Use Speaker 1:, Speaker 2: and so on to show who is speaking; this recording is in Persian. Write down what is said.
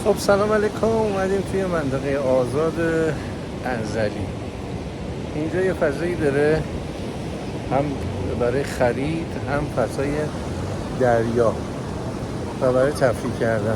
Speaker 1: خب سلام علیکم. اومدیم توی منطقه آزاد انزلی. اینجا یه فضایی داره، هم برای خرید هم فضای دریا و برای تفریح کردن.